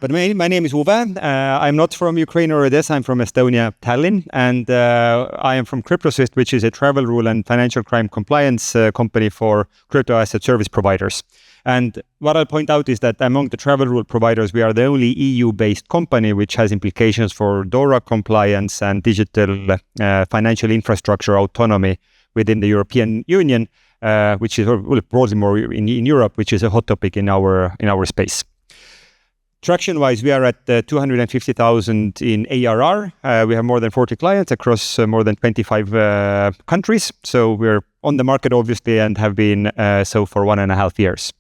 But my name is Uwe. I'm not from Ukraine or Odessa. I'm from Estonia, Tallinn. And I am from CryptoSwift, which is a travel rule and financial crime compliance company for crypto asset service providers. And what I'll point out is that among the travel rule providers, we are the only EU-based company which has implications for DORA compliance and digital financial infrastructure autonomy within the European Union, which is broadly more in Europe, which is a hot topic in our space. Traction-wise, we are at 250,000 in ARR. We have more than 40 clients across more than 25 countries. So we're on the market, obviously, and have been so for 1.5 years.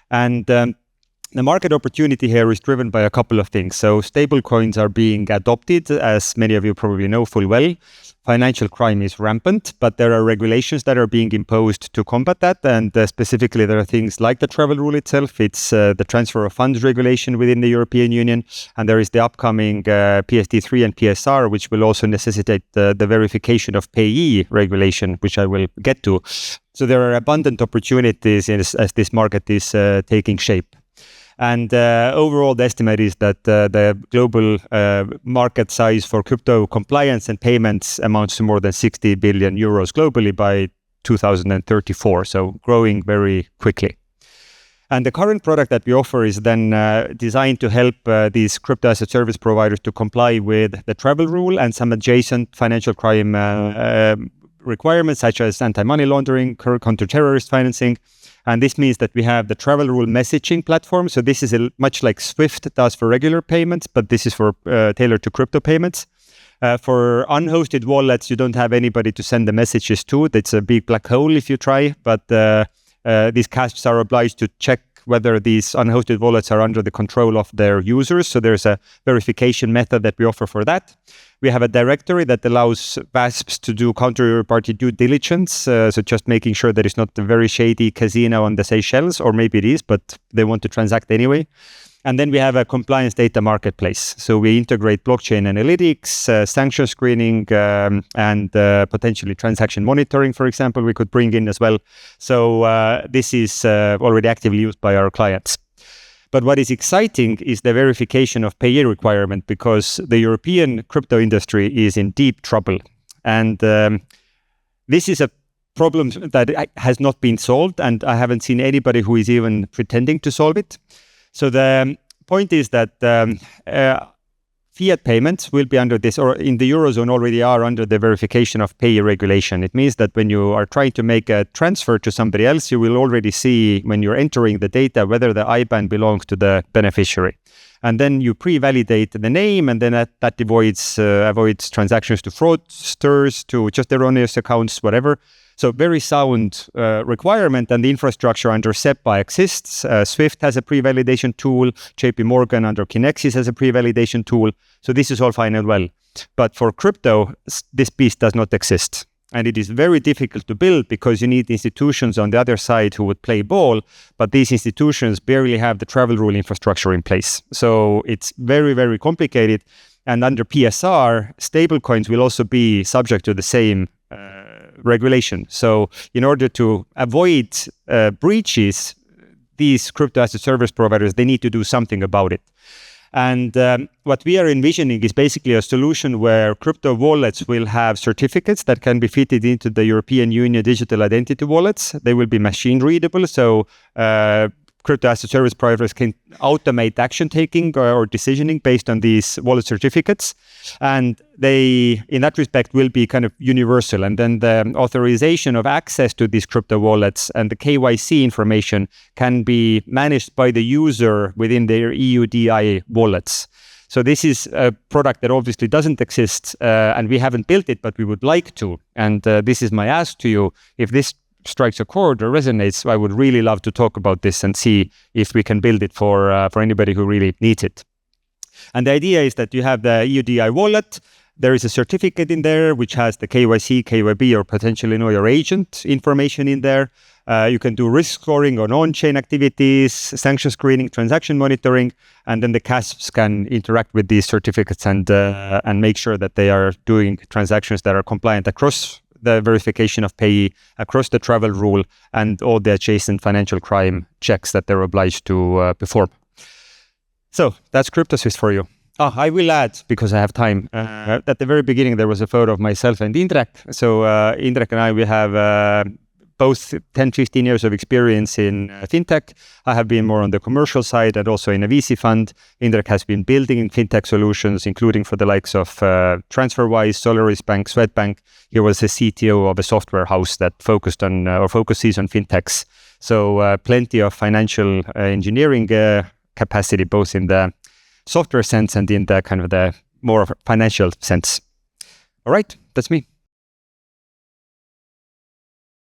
And the market opportunity here is driven by a couple of things. So stablecoins are being adopted, as many of you probably know full well. Financial crime is rampant, but there are regulations that are being imposed to combat that. And specifically, there are things like the travel rule itself. It's the transfer of funds regulation within the European Union. And there is the upcoming PSD3 and PSR, which will also necessitate the verification of payee regulation, which I will get to. So there are abundant opportunities as this market is taking shape. And overall, the estimate is that the global market size for crypto compliance and payments amounts to more than 60 billion euros globally by 2034, so growing very quickly. And the current product that we offer is then designed to help these crypto asset service providers to comply with the travel rule and some adjacent financial crime requirements, such as anti-money laundering, counter-terrorist financing. And this means that we have the travel rule messaging platform. So this is much like Swift does for regular payments, but this is for tailored to crypto payments. For unhosted wallets, you don't have anybody to send the messages to. It's a big black hole if you try, but these CASPs are obliged to check whether these unhosted wallets are under the control of their users. So there's a verification method that we offer for that. We have a directory that allows VASPs to do counterparty due diligence. So just making sure that it's not a very shady casino on the Seychelles, or maybe it is, but they want to transact anyway. And then we have a compliance data marketplace. So we integrate blockchain analytics, sanction screening, and potentially transaction monitoring, for example, we could bring in as well. So this is already actively used by our clients. But what is exciting is the verification of payee requirement, because the European crypto industry is in deep trouble. And this is a problem that has not been solved, and I haven't seen anybody who is even pretending to solve it. So the point is that fiat payments will be under this, or in the Eurozone already are under the verification of payee regulation. It means that when you are trying to make a transfer to somebody else, you will already see when you're entering the data whether the IBAN belongs to the beneficiary. And then you pre-validate the name, and then that avoids transactions to fraudsters, to just erroneous accounts, whatever. So very sound requirement, and the infrastructure under SEPA exists. Swift has a pre-validation tool. JP Morgan under Kinexys has a pre-validation tool. So this is all fine and well. But for crypto, this piece does not exist. And it is very difficult to build because you need institutions on the other side who would play ball, but these institutions barely have the travel rule infrastructure in place. So it's very, very complicated. And under PSR, stablecoins will also be subject to the same regulation. So in order to avoid breaches, these crypto asset service providers, they need to do something about it. And what we are envisioning is basically a solution where crypto wallets will have certificates that can be fitted into the European Union digital identity wallets. They will be machine readable, so crypto asset service providers can automate action taking or decisioning based on these wallet certificates. And they, in that respect, will be kind of universal. And then the authorization of access to these crypto wallets and the KYC information can be managed by the user within their EUDI wallets. So this is a product that obviously doesn't exist, and we haven't built it, but we would like to. And this is my ask to you. If this strikes a chord or resonates, I would really love to talk about this and see if we can build it for anybody who really needs it. And the idea is that you have the EUDI wallet. There is a certificate in there which has the KYC, KYB, or potentially your agent information in there. You can do risk scoring on on-chain activities, sanction screening, transaction monitoring, and then the CASPs can interact with these certificates and make sure that they are doing transactions that are compliant across the verification of payee, across the travel rule, and all the adjacent financial crime checks that they're obliged to perform. So that's CryptoSwift for you. I will add, because I have time, at the very beginning there was a photo of myself and Indrek. So Indrek and I, we have both 10, 15 years of experience in fintech. I have been more on the commercial side and also in a VC fund. Indrek has been building fintech solutions, including for the likes of TransferWise, Solaris Bank, Swedbank. He was the CTO of a software house that focuses on fintechs. So plenty of financial engineering capacity, both in the software sense and in the kind of the more financial sense. All right, that's me.